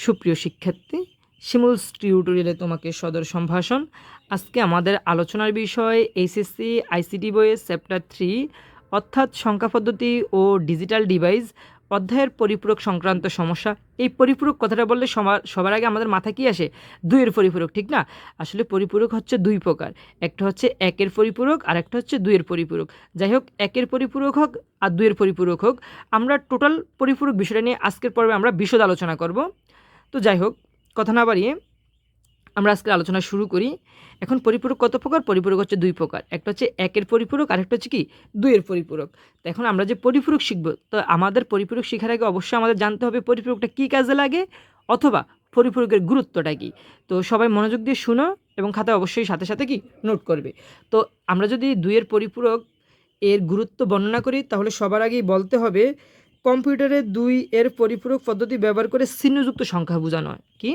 সুপ্রিয় শিক্ষার্থী, শিমুলস টিউটোরিয়ালে তোমাকে সদর সম্ভাষণ। আজকে আমাদের আলোচনার বিষয় এইচএসসি আইসিটি বইয়ের চ্যাপ্টার 3 অর্থাৎ সংখ্যা পদ্ধতি ও ডিজিটাল ডিভাইস অধ্যায়ের পরিপূরক সংক্রান্ত সমস্যা। এই পরিপূরক কথাটা বললে সবার আগে আমাদের মাথায় কী আসে? দুইয়ের পরিপূরক, ঠিক না? আসলে পরিপূরক হচ্ছে দুই প্রকার, একটা হচ্ছে একের পরিপূরক আর একটা হচ্ছে দুইয়ের পরিপূরক। যাই হোক, একের পরিপূরক হোক আর দুইয়ের পরিপূরক হোক, আমরা টোটাল পরিপূরক বিষয়টা নিয়ে আজকের পর্বে আমরা বিশদ আলোচনা করব। তো যাই হোক, কথা না বাড়িয়ে আমরা আজকে আলোচনা শুরু করি। এখন পরিপূরক কত প্রকার? পরিপূরক হচ্ছে দুই প্রকার, একটা হচ্ছে একের পরিপূরক আর একটা হচ্ছে কি দুইয়ের পরিপূরক। তো এখন আমরা যে পরিপূরক শিখব, তো আমাদের পরিপূরক শেখার আগে অবশ্যই আমাদের জানতে হবে পরিপূরকটা কী কাজে লাগে অথবা পরিপূরকের গুরুত্বটা কী। তো সবাই মনোযোগ দিয়ে শুনো এবং খাতায় অবশ্যই সাথে সাথে কি নোট করবে। তো আমরা যদি দুইয়ের পরিপূরক এর গুরুত্ব বর্ণনা করি, তাহলে সবার আগেই বলতে হবে কম্পিউটারে 2 এর পরিপূরক পদ্ধতি ব্যবহার করে চিহ্নযুক্ত সংখ্যা বোঝানো হয়। কি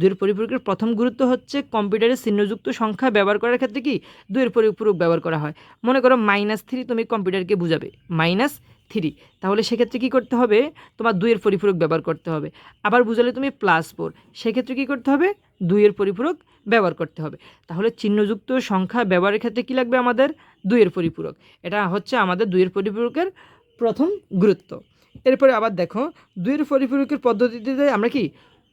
2 এর পরিপূরকের প্রথম গুরুত্ব হচ্ছে কম্পিউটারে চিহ্নযুক্ত সংখ্যা ব্যবহার করার ক্ষেত্রে কি 2 এর পরিপূরক ব্যবহার করা হয়। মনে করো -3 তুমি কম্পিউটারকে বুঝাবে -3, তাহলে সেক্ষেত্রে কী করতে হবে? তোমার 2 এর পরিপূরক ব্যবহার করতে হবে। আবার বুঝালে তুমি +4, সেক্ষেত্রে কী করতে হবে? 2 এর পরিপূরক ব্যবহার করতে হবে। তাহলে চিহ্নযুক্ত সংখ্যা ব্যবহারের ক্ষেত্রে কী লাগবে আমাদের? 2 এর পরিপূরক। এটা হচ্ছে আমাদের 2 এর পরিপূরকের প্রথম গুরুত্ব। এরপরে আবার দেখো, 2 এর পরিপূরকের পদ্ধতিতে আমরা কি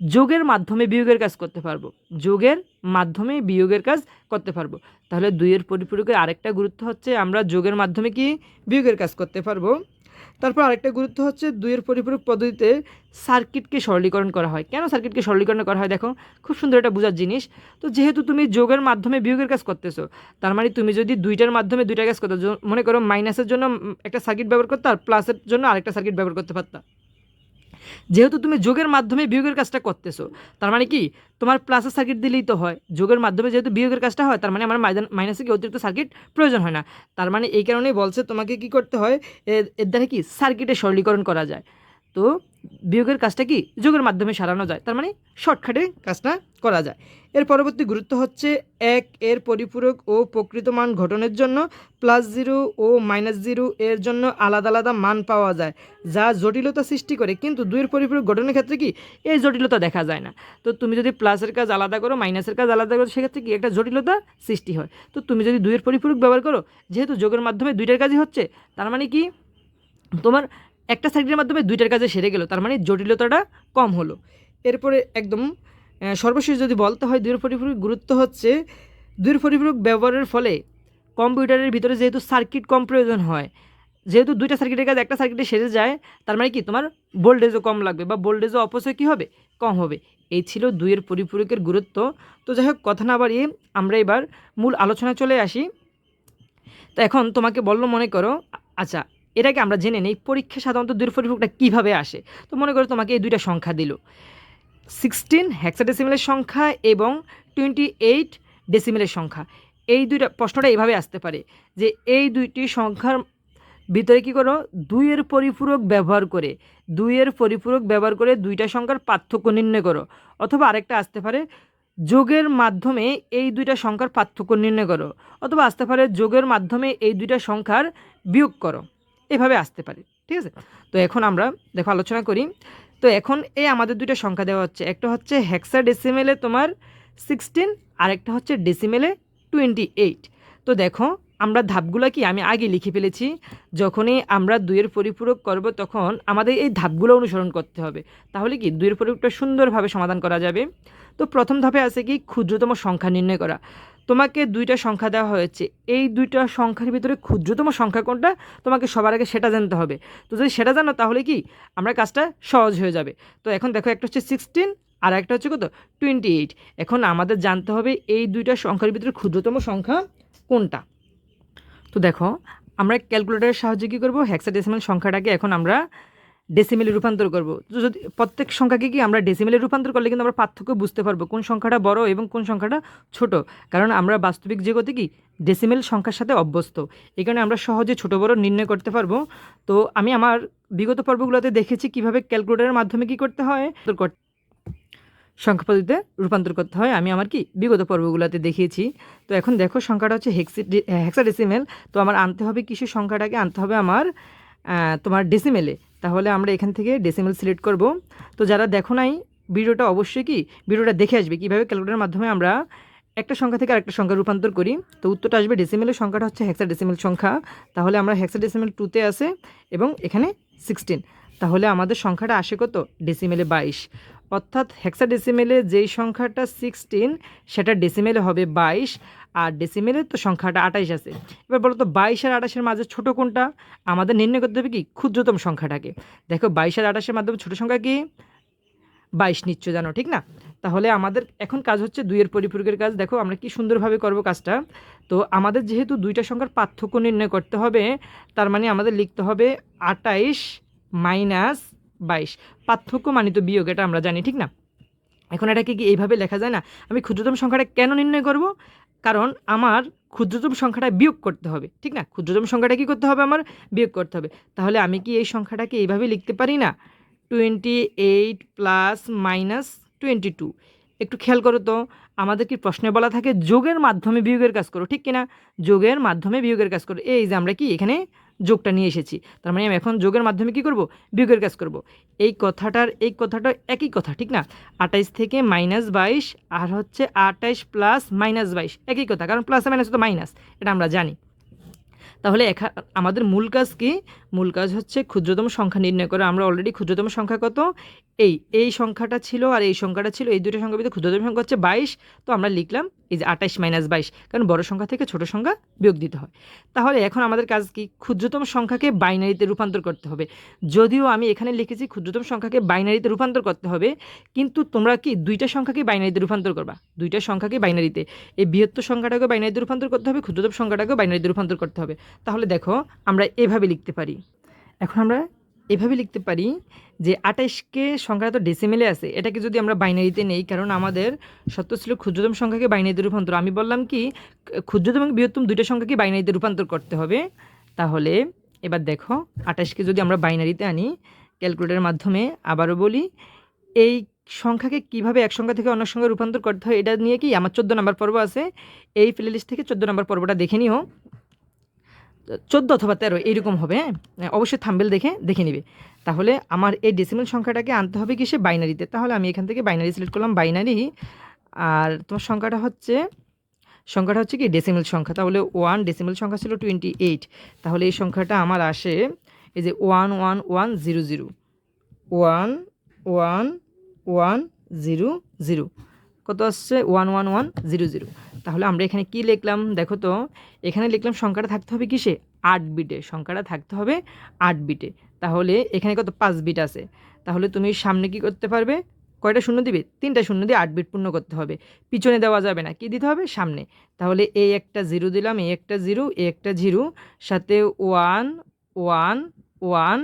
যোগের মাধ্যমে বিয়োগের কাজ করতে পারবো। যোগের মাধ্যমে বিয়োগের কাজ করতে পারবো। তাহলে 2 এর পরিপূরকের আরেকটা গুরুত্ব হচ্ছে আমরা যোগের মাধ্যমে কি বিয়োগের কাজ করতে পারবো। তারপর আরেকটা গুরুত্ব হচ্ছে 2 এর পরিপূরক পদ্ধতিতে সার্কিটকে সরলীকরণ করা হয়। কেন সার্কিটকে সরলীকরণ করা হয়? দেখো, খুব সুন্দর একটা বোঝার জিনিস। তো যেহেতু তুমি যোগের মাধ্যমে বিয়োগের কাজ করতেছো, তার মানে তুমি যদি দুইটার মাধ্যমে দুইটা কাজ করতে, মনে করো মাইনাসের জন্য একটা সার্কিট ব্যবহার করতে আর প্লাসের জন্য আরেকটা সার্কিট ব্যবহার করতে পারতা। যেহেতু তুমি যোগের মাধ্যমে বিয়োগের কাজটা করতেছো, তার মানে কি তোমার প্লাসের সার্কিট দিলেই তো হয়। যোগের মাধ্যমে যেহেতু বিয়োগের কাজটা হয়, তার মানে আমার মাইনাসে কি অতিরিক্ত সার্কিট প্রয়োজন হয় না। তার মানে এই কারণেই বলছে তোমাকে কি করতে হয়, এর দ্বারা কি সার্কিটের সরলীকরণ করা যায়। তো বিয়োগের কাজটা কি যোগের মাধ্যমে সারানো যায়, তার মানে শর্টকাটে কাজটা করা যায়। এর পরবর্তী গুরুত্ব হচ্ছে 1 এর পরিপূরক ও প্রকৃত মান গঠনের জন্য +0 ও -0 এর জন্য আলাদা আলাদা মান পাওয়া যায়, যা জটিলতা সৃষ্টি করে। কিন্তু 2 এর পরিপূরক গঠনের ক্ষেত্রে কি এই জটিলতা দেখা যায় না। তো তুমি যদি প্লাসের কাজ আলাদা করো, মাইনাসের কাজ আলাদা করো, সেক্ষেত্রে কি একটা জটিলতা সৃষ্টি হয়। তো তুমি যদি 2 এর পরিপূরক ব্যবহার করো, যেহেতু যোগের মাধ্যমে দুইটার কাজই হচ্ছে, তার মানে কি তোমার একটা সার্কিটের মাধ্যমে দুইটার কাজে সেরে গেল, তার মানে জটিলতাটা কম হলো। এরপরে একদম সর্বশেষ যদি বলতে হয় 2 এর পরিপূরক গুরুত্ব হচ্ছে 2 এর পরিপূরক ব্যবহারের ফলে কম্পিউটারের ভিতরে যেহেতু সার্কিট কম প্রয়োজন হয়, যেহেতু দুইটা সার্কিটের কাজ একটা সার্কিটে সেরে যায়, তার মানে কি তোমার ভোল্টেজও কম লাগবে বা ভোল্টেজও অপচয় কী হবে? কম হবে। এই ছিল 2 এর পরিপূরকের গুরুত্ব। তো যাই হোক, কথা না বাড়িয়ে আমরা এবার মূল আলোচনায় চলে আসি। তো এখন তোমাকে বললো, মনে করো, আচ্ছা এটাকে আমরা জেনে নেই পরীক্ষা সাধারণত 2 এর পরিপূরকটা কীভাবে আসে। তো মনে করো তোমাকে এই দুইটা সংখ্যা দিল, 16 হেক্সাডেসিমেলের সংখ্যা এবং 28 ডেসিমেলের সংখ্যা। এই দুইটা প্রশ্নটা এইভাবে আসতে পারে যে এই দুইটি সংখ্যার ভিতরে কী করো, 2 এর পরিপূরক ব্যবহার করে 2 এর পরিপূরক ব্যবহার করে দুইটা সংখ্যার পার্থক্য নির্ণয় করো। অথবা আরেকটা আসতে পারে যোগের মাধ্যমে এই দুইটা সংখ্যার পার্থক্য নির্ণয় করো। অথবা আসতে পারে যোগের মাধ্যমে এই দুইটা সংখ্যার বিয়োগ করো। এভাবে আসতে পারে, ঠিক আছে? তো এখন আমরা দেখো আলোচনা করি। তো এখন এই আমাদের দুইটা সংখ্যা দেওয়া হচ্ছে, একটা হচ্ছে হেক্সাডেসিমেলে তোমার 16 আর একটা হচ্ছে ডেসিমেলে 28। তো দেখো আমরা ধাপগুলো কি আমি আগে লিখে ফেলেছি। যখনই আমরা 2 এর পরিপূরক করব, তখন আমাদের এই ধাপগুলো অনুসরণ করতে হবে, তাহলে কি 2 এর পরিপূরকটা সুন্দরভাবে সমাধান করা যাবে। তো প্রথম ধাপে আছে কি ক্ষুদ্রতম সংখ্যা নির্ণয় করা। তোমাকে দুইটা সংখ্যা দেওয়া হয়েছে, এই দুইটা সংখ্যার ভিতরে ক্ষুদ্রতম সংখ্যা কোনটা তোমাকে সবার আগে সেটা জানতে হবে। তো যদি সেটা জানো, তাহলে কি আমরা কাজটা সহজ হয়ে যাবে। তো এখন দেখো, একটা হচ্ছে 16 আর একটা হচ্ছে কত 28। এখন আমাদের জানতে হবে এই দুইটা সংখ্যার ভিতরে ক্ষুদ্রতম সংখ্যা কোনটা। তো দেখো, আমরা ক্যালকুলেটরের সাহায্যে কী করবো, হেক্সাডেসিমাল সংখ্যাটাকে এখন আমরা ডেসিমেলে রূপান্তর করব। তো যদি প্রত্যেক সংখ্যাকে কি আমরা ডেসিমেলে রূপান্তর করলে কিন্তু আমরা পার্থক্য বুঝতে পারবো কোন সংখ্যাটা বড় এবং কোন সংখ্যাটা ছোট। কারণ আমরা বাস্তবিক জগতে কি ডেসিমেল সংখ্যার সাথে অভ্যস্ত, এই কারণে আমরা সহজে ছোট বড় নির্ণয় করতে পারবো। তো আমি আমার বিগত পর্বগুলোতে দেখেছি কিভাবে ক্যালকুলেটরের মাধ্যমে কি করতে হয়, সংখ্যা পদ্ধতিতে রূপান্তর করতে হয়। আমি আমার কি বিগত পর্বগুলোতে দেখিয়েছি। তো এখন দেখো, সংখ্যাটা হচ্ছে হেক্সাডেসিমেল। তো আমার আনতে হবে কিছু সংখ্যাটাকে আনতে হবে আমার তোমার ডেসিমেলে। তাহলে আমরা এখান থেকে ডেসিমেল সিলেক্ট করব। তো যারা দেখো নাই ভিডিওটা অবশ্যই ভিডিওটা দেখে আসবে কীভাবে ক্যালকুলেটরের মাধ্যমে আমরা একটা সংখ্যা থেকে আরেকটা সংখ্যা রূপান্তর করি। তো উত্তরটা আসবে ডেসিমেলের সংখ্যাটা হচ্ছে হেক্সাডেসিমেল সংখ্যা। তাহলে আমরা হেক্সাডেসিমেল 2-তে আছে এবং এখানে 16। তাহলে আমাদের সংখ্যাটা আসে কত? ডেসিমেলে 22। অর্থাৎ হেক্সাডেসিমেলে যেই সংখ্যাটা 16 সেটা ডেসিমেলে হবে 22, আর ডেসিমেলে তো সংখ্যাটা 28 আছে। এবার বলো তো 22 আর 28-এর মাঝে ছোটো কোনটা? আমাদের নির্ণয় করতে হবে ক্ষুদ্রতম সংখ্যাটাকে। দেখো 22 আর 28-এর মাধ্যমে ছোটো সংখ্যা কি? 22 নিশ্চয় জানো, ঠিক না? তাহলে আমাদের এখন কাজ হচ্ছে 2-এর পরিপূরকের কাজ। দেখো আমরা কি সুন্দরভাবে করব কাজটা। তো আমাদের যেহেতু দুইটা সংখ্যার পার্থক্য নির্ণয় করতে হবে, তার মানে আমাদের লিখতে হবে 28 মাইনাস 22। পার্থক্য মানে তো বিয়োগ, এটা আমরা জানি, ঠিক না? এখন এটাকে কি এইভাবে লেখা যায় না? আমি ক্ষুদ্রতম সংখ্যাটা কেন নির্ণয় করব? কারণ আমার ক্ষুদ্রতম সংখ্যাটা বিয়োগ করতে হবে, ঠিক না? ক্ষুদ্রতম সংখ্যাটা কী করতে হবে? আমার বিয়োগ করতে হবে। তাহলে আমি কি এই সংখ্যাটাকে এইভাবে লিখতে পারি না? 28 প্লাস মাইনাস 22। একটু খেয়াল করো তো, আমাদের কি প্রশ্নে বলা থাকে যোগের মাধ্যমে বিয়োগের কাজ করো, ঠিক কিনা? যোগের মাধ্যমে বিয়োগের কাজ করো। এই যে আমরা কি এখানে যোগটা নিয়ে এসেছি, তার মানে আমি এখন যোগের মাধ্যমে কি করব? বিয়োগের কাজ করব। এই কথাটা একই কথা, ঠিক না? 28 থেকে -22 আর হচ্ছে 28 প্লাস -22 একই কথা, কারণ প্লাস মাইনাস তো মাইনাস, এটা আমরা জানি। তাহলে আমাদের মূল কাজ কি? মূল কাজ হচ্ছে ক্ষুদ্রতম সংখ্যা নির্ণয় করা। আমরা অলরেডি ক্ষুদ্রতম সংখ্যা কত? এই সংখ্যাটা ছিল আর এই সংখ্যাটা ছিল, এই দুটো সংখ্যার ভিতরে ক্ষুদ্রতম সংখ্যা হচ্ছে 22। তো আমরা লিখলাম এই যে 28 - 22, কারণ বড় সংখ্যা থেকে ছোট সংখ্যা বিয়োগ দিতে হয়। তাহলে এখন আমাদের কাজ কি? ক্ষুদ্রতম সংখ্যাকে বাইনারিতে রূপান্তর করতে হবে। যদিও আমি এখানে লিখেছি ক্ষুদ্রতম সংখ্যাকে বাইনারিতে রূপান্তর করতে হবে, কিন্তু তোমরা কি দুইটা সংখ্যাকে বাইনারিতে রূপান্তর করবা, দুইটা সংখ্যাকে বাইনারিতে। এই বৃহত্তর সংখ্যাটাকে বাইনারিতে রূপান্তর করতে হবে, ক্ষুদ্রতম সংখ্যাটাকেও বাইনারিতে রূপান্তর করতে হবে। তাহলে দেখো আমরা এভাবে লিখতে পারি। এখন আমরা এভাবে লিখতে পারি যে 28কে সংখ্যাটা তো ডেসিমেলে আছে, এটাকে যদি আমরা বাইনারিতে নেই, কারণ আমাদের সত্য ছিল ক্ষুদ্রতম সংখ্যাকে বাইনারিতে রূপান্তর। আমি বললাম কি ক্ষুদ্রতম এবং বৃহত্তম দুইটা সংখ্যাকে বাইনারিতে রূপান্তর করতে হবে। তাহলে এবার দেখো 28কে যদি আমরা বাইনারিতে আনি ক্যালকুলেটরের মাধ্যমে, আবারও বলি এই সংখ্যাকে কিভাবে এক সংখ্যা থেকে অন্য সংখ্যায় রূপান্তর করতে হয় এটা নিয়ে কি আমার 14 নম্বর পর্ব আছে। এই প্লেলিস্ট থেকে 14 নম্বর পর্বটা দেখে নিও। 14 অথবা 13 এইরকম হবে, হ্যাঁ অবশ্যই থাম্বেল দেখে নিবে। তাহলে আমার এই ডেসিমেল সংখ্যাটাকে আনতে হবে কিসে? বাইনারিতে। তাহলে আমি এখান থেকে বাইনারি সিলেক্ট করলাম, বাইনারি। আর তোমার সংখ্যাটা হচ্ছে কি ডেসিমেল সংখ্যা। তাহলে 1 ডেসিমেল সংখ্যা ছিল 28। তাহলে এই সংখ্যাটা আমার আসে এই যে 11100 11100 কত আসছে? 11100। তাহলে আমরা এখানে কি লিখলাম দেখো তো, এখানে লিখলাম সংখ্যাটা থাকতে হবে কিসে? 8 বিটে। সংখ্যাটা থাকতে হবে 8 বিটে। তাহলে এখানে কত? 5 বিট আছে। তাহলে তুমি সামনে কি করতে পারবে? কয়টা শূন্য দিবে? 3টা শূন্য দিয়ে 8 বিট পূর্ণ করতে হবে। পিছনে দেওয়া যাবে না, কি দিতে হবে? সামনে। তাহলে এই একটা 0 দিলাম, এই একটা 0, এই একটা 0, সাথে 1 1 1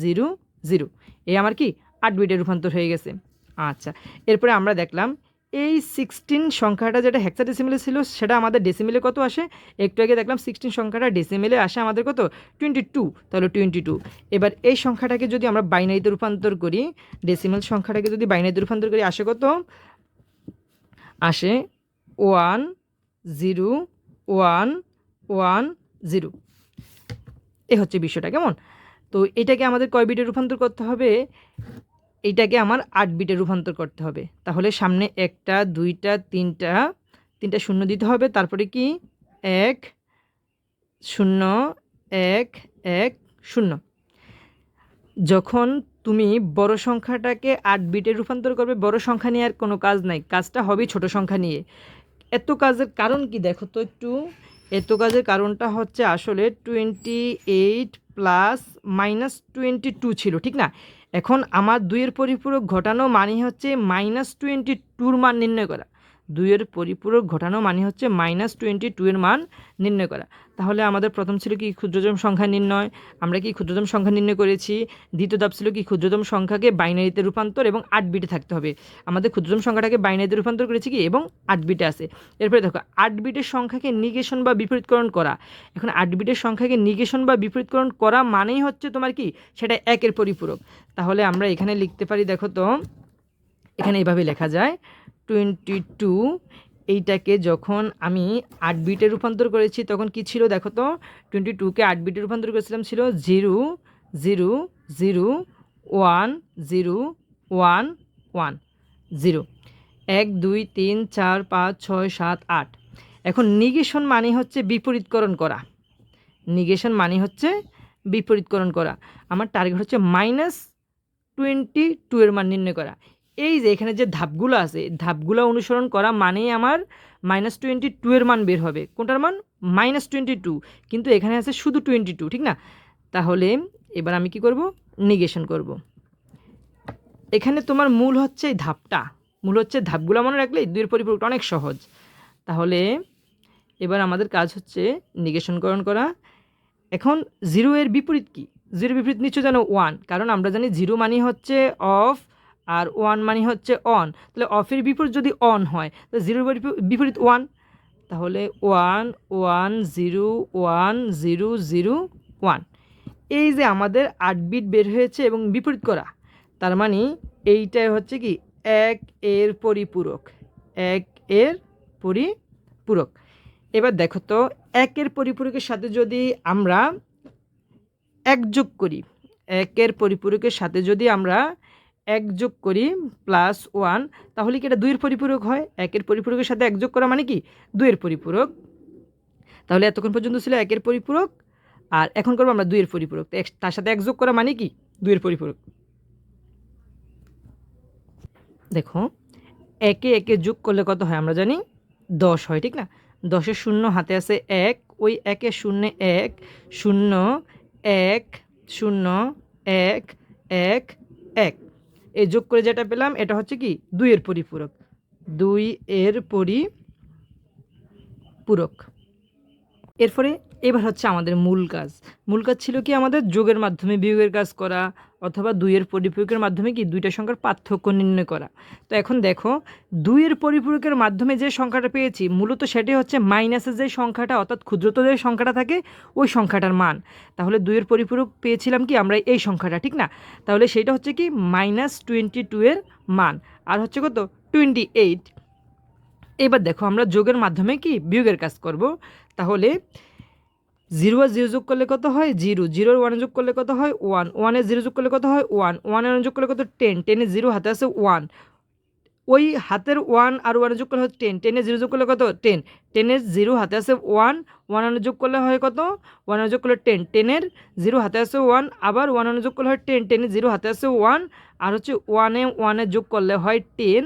0 0। এই আমার কি 8 বিটে রূপান্তর হয়ে গেছে। আচ্ছা, এরপরে আমরা দেখলাম এই 16 সংখ্যাটা যেটা হেক্সাডেসিমেলে ছিল সেটা আমাদের ডেসিমেলে কত আসে? একটু আগে দেখলাম 16 সংখ্যাটা ডেসিমেলে আসে আমাদের কত? 22। তাহলে 22। এবার এই সংখ্যাটাকে যদি আমরা বাইনারিতে রূপান্তর করি, ডেসিমেল সংখ্যাটাকে যদি বাইনারিতে রূপান্তর করি আসে কত? আসে 1 0 1 1 0। এ হচ্ছে বিষয়টা, কেমন? তো এটাকে আমাদের কয় বিটে রূপান্তর করতে হবে? এইটাকে আমার 8 বিটে রূপান্তর করতে হবে। তাহলে সামনে একটা, দুইটা, তিনটা শূন্য দিতে হবে। তারপরে কি 1 0 1 1 0। যখন তুমি বড় সংখ্যাটাকে 8 বিটে রূপান্তর করবে, বড় সংখ্যা নিয়ে আর কোনো কাজ নাই, কাজটা হবে ছোট সংখ্যা নিয়ে। এত কাজের কারণ কি দেখো তো একটু। এত কাজের কারণটা হচ্ছে আসলে 28 প্লাস -22 ছিল, ঠিক না? এখন আমার 2-এর পরিপূরক ঘটানো মানে হচ্ছে -22-র মান নির্ণয় করা। 2-এর পরিপূরক ঘটানো মানে হচ্ছে -22-এর মান নির্ণয় করা। তাহলে আমাদের প্রথম ছিল কি ক্ষুদ্রতম সংখ্যা নির্ণয়, আমরা কি ক্ষুদ্রতম সংখ্যা নির্ণয় করেছি। দ্বিতীয় ধাপ ছিল কি ক্ষুদ্রতম সংখ্যাকে বাইনারিতে রূপান্তর এবং 8 বিটে থাকতে হবে। আমাদের ক্ষুদ্রতম সংখ্যাটাকে বাইনারিতে রূপান্তর করেছি কি এবং 8 বিটে আছে। এরপরে দেখো 8 বিটের সংখ্যাকে নিগেশন বা বিপরীতকরণ করা। এখন 8 বিটের সংখ্যাকে নিগেশন বা বিপরীতকরণ করা মানেই হচ্ছে তোমার কি সেটা 1-এর পরিপূরক। তাহলে আমরা এখানে লিখতে পারি, দেখো তো এখানে এইভাবে লেখা যায় 22। এইটাকে যখন আমি 8 বিটে রূপান্তর করেছি তখন কি ছিল দেখো তো, 22কে 8 বিটে রূপান্তর করেছিলাম ছিল 0 0 0 1 0 1 1। 0। 1 2 3 4 5 6 7 8। এখন নিগেশন মানে হচ্ছে বিপরীতকরণ করা। নিগেশন মানে হচ্ছে বিপরীতকরণ করা। আমার টার্গেট হচ্ছে -22 এর মান নির্ণয় করা। এই যে এখানে যে ধাপগুলো আছে, ধাপগুলো অনুসরণ করা মানেই আমার -22 এর মান বের হবে। কোনটার মান? -22। কিন্তু এখানে আছে শুধু 22, ঠিক না? তাহলে এবার আমি কি করব? নিগেশন করব। এখানে তোমার মূল হচ্ছে এই ধাপটা, মূল হচ্ছে ধাপগুলো মনে রাখলে 2 এর পরিপূরকটা অনেক সহজ। তাহলে এবার আমাদের কাজ হচ্ছে নিগেশনকরণ করা। এখন 0 এর বিপরীত কি? 0 এর বিপরীত নিশ্চয় জানো 1, কারণ আমরা জানি 0 মানে হচ্ছে অফ আর 1 মানে হচ্ছে অন। তাহলে অফের বিপরীত যদি অন হয় তাহলে 0 এর বিপরীত 1। তাহলে 1 1 0 1 0 0 1। এই যে আমাদের 8 বিট বের হয়েছে এবং বিপরীত করা, তার মানে এইটাই হচ্ছে কি 1 এর পরিপূরক। 1 এর পরিপূরক। এবার দেখো তো 1 এর পরিপূরকের সাথে যদি আমরা 1 যোগ করি, 1 এর পরিপূরকের সাথে যদি আমরা 1 যোগ করি +1, তাহলে কি এটা 2 এর পরিপূরক হয়? 1 এর পরিপূরকের সাথে 1 যোগ করা মানে কি 2 এর পরিপূরক। তাহলে এতক্ষণ পর্যন্ত ছিল 1 এর পরিপূরক, আর এখন করবো আমরা 2 এর পরিপূরক। তার সাথে 1 যোগ করা মানে কি 2 এর পরিপূরক। দেখো 1 এ 1 এ যোগ করলে কত হয় আমরা জানি 10 হয়, ঠিক না? 10 এর শূন্য হাতে আছে 1, ওই 1 এর শূন্যে 1 0 1 0 1 1 1। এই যোগ করে যেটা পেলাম এটা হচ্ছে কি 2 এর পরিপূরক। 2 এর পরিপূরক। এরপরে এবার হচ্ছে আমাদের মূল কাজ। মূল কাজ ছিল কি আমাদের যোগের মাধ্যমে বিয়োগের কাজ করা, অথবা 2 এর পরিপূরকের মাধ্যমে কি দুইটা সংখ্যার পার্থক্য নির্ণয় করা। তো এখন দেখো 2 এর পরিপূরকের মাধ্যমে যে সংখ্যাটা পেয়েছি মূলত সেটি হচ্ছে মাইনাসের যে সংখ্যাটা, অর্থাৎ ক্ষুদ্রতর যে সংখ্যাটা থাকে ওই সংখ্যাটার মান। তাহলে 2 এর পরিপূরক পেয়েছিলাম কি আমরা এই সংখ্যাটা, ঠিক না? তাহলে সেটা হচ্ছে কি -22 এর মান, আর হচ্ছে কত 28। এবার দেখো আমরা যোগের মাধ্যমে কি বিয়োগের কাজ করব। তাহলে 0 আর 0 যোগ করলে কত হয় 0, 0 আর 1 যোগ করলে কত হয় 1, 1 এর 0 যোগ করলে কত হয় 1, 1 এর 1 যোগ করলে কত 10, 10 এর 0 হাতে আছে 1, ওই হাতের 1 আর 1 যোগ করলে হয় 10, 10 এর 0 যোগ করলে কত 10, 10 এর 0 হাতে আছে 1, 1 এর যোগ করলে হয় কত 1 এর যোগ করলে 10, 10 এর 0 হাতে আছে 1, আবার 1 এর যোগ করলে হয় 10, 10 এর 0 হাতে আছে 1, আর হচ্ছে 1 এ 1 এর যোগ করলে হয় 10।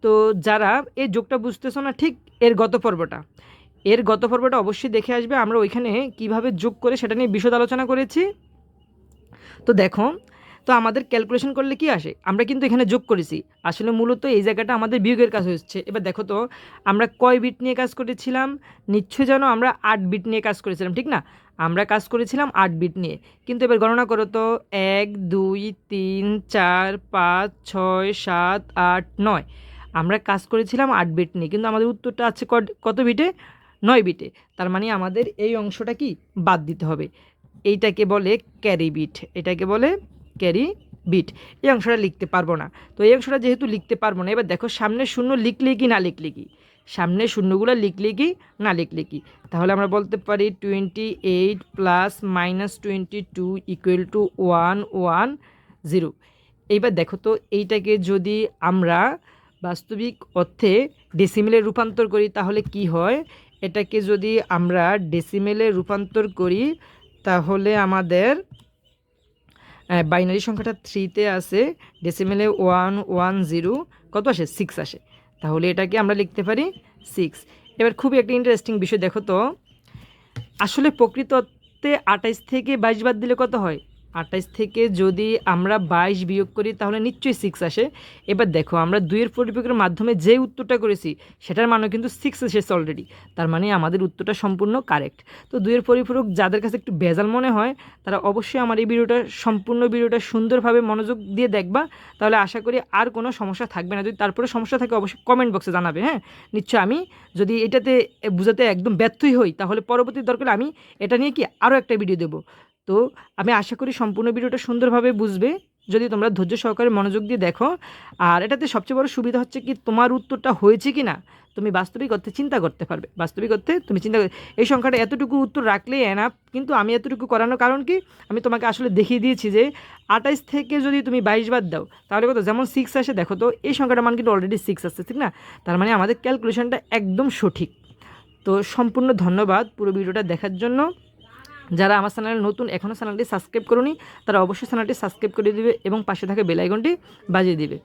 তো যারা এই যোগটা বুঝতেছো না, ঠিক এর গত পর্বটা অবশ্যই দেখে আসবে। আমরা ওইখানে কিভাবে যোগ করে সেটা নিয়ে বিশদ আলোচনা করেছি। তো দেখো, তো আমাদের ক্যালকুলেশন করলে কি আসে, আমরা কিন্তু এখানে যোগ করেছি, আসলে মূলত এই জায়গাটা আমাদের বিয়োগের কাজ হচ্ছে। এবার দেখো তো আমরা কয় বিট নিয়ে কাজ করেছিলাম, নিশ্চয়ই জানো আমরা 8 বিট নিয়ে কাজ করেছিলাম, ঠিক না? আমরা কাজ করেছিলাম 8 বিট নিয়ে। কিন্তু এবার গণনা করো তো 1 2 3 4 5 6 7 8 9। আমরা কাজ করেছিলাম 8 বিট নিয়ে, কিন্তু আমাদের উত্তরটা আছে কত বিটে 9 বিটে। তার মানে আমাদের এই অংশটা কি বাদ দিতে হবে। এইটাকে বলে ক্যারি বিট, এটাকে বলে ক্যারি বিট। এই অংশটা লিখতে পারবো না। তো এই অংশটা যেহেতু লিখতে পারবো না, এবার দেখো সামনে শূন্য লিখলে কি না লিখলে কি, সামনে শূন্যগুলো লিখলে কি না লিখলে কি, তাহলে আমরা বলতে পারি 28 + -22 = 1 1 0। এইবার দেখো তো এইটাকে যদি আমরা বাস্তবিক অর্থে ডেসিমেলে রূপান্তর করি তাহলে কি হয়। এটাকে যদি আমরা ডেসিমেলে রূপান্তর করি তাহলে আমাদের বাইনারি সংখ্যাটা 3-তে আসে, ডেসিমেলে 1 1 0 কত আসে 6 আসে। তাহলে এটাকে আমরা লিখতে পারি 6। এবার খুবই একটা ইন্টারেস্টিং বিষয়, দেখো তো আসলে প্রকৃত অর্থে 28 থেকে 22 বাদ দিলে কত হয়, 28 থেকে যদি আমরা 22 বিয়োগ করি তাহলে নিশ্চয়ই 6 আসে। এবার দেখো আমরা 2 এর পরিপূরকের মাধ্যমে যে উত্তরটা করেছি সেটার মানও কিন্তু 6 এসেছে অলরেডি, তার মানে আমাদের উত্তরটা সম্পূর্ণ কারেক্ট। তো 2 এর পরিপূরক যাদের কাছে একটু ভেজাল মনে হয় তারা অবশ্যই আমার এই সম্পূর্ণ ভিডিওটা সুন্দরভাবে মনোযোগ দিয়ে দেখবা, তাহলে আশা করি আর কোনো সমস্যা থাকবে না। যদি তারপরে সমস্যা থাকে অবশ্যই কমেন্ট বক্সে জানাবে। হ্যাঁ, নিশ্চয়ই আমি যদি এটাতে বোঝাতে একদম ব্যর্থই হই তাহলে পরবর্তী দরকার আমি এটা নিয়ে কি আরও একটা ভিডিও দেবো। তো আমি আশা করি সম্পূর্ণ ভিডিওটা সুন্দরভাবে বুঝবে। যদি তোমরা ধৈর্য সহকারে মনোযোগ দিয়ে দেখো। আর এটাতে সবচেয়ে বড় সুবিধা হচ্ছে কি, তোমার উত্তরটা হয়েছে কি না তুমি বাস্তবিক অর্থে চিন্তা করতে পারবে। বাস্তবিক অর্থে তুমি চিন্তা এই সংখ্যাটা এতটুকু উত্তর রাখলেই এনাফ। কিন্তু আমি এতটুকু করানোর কারণ কি, আমি তোমাকে আসলে দেখিয়ে দিয়েছি যে 28 থেকে যদি তুমি 22 বাদ দাও তাহলে কত, যেমন 6 আসে। দেখো তো এই সংখ্যাটার মান কিন্তু অলরেডি 6 আসছে, ঠিক না? তার মানে আমাদের ক্যালকুলেশনটা একদম সঠিক। তো সম্পূর্ণ ধন্যবাদ পুরো ভিডিওটা দেখার জন্য। যারা আমার চ্যানেলে নতুন, এখনও চ্যানেলটি সাবস্ক্রাইব করোনি, তারা অবশ্যই চ্যানেলটি সাবস্ক্রাইব করে দিবে এবং পাশে থাকা বেল আইকনটি বাজিয়ে দিবে।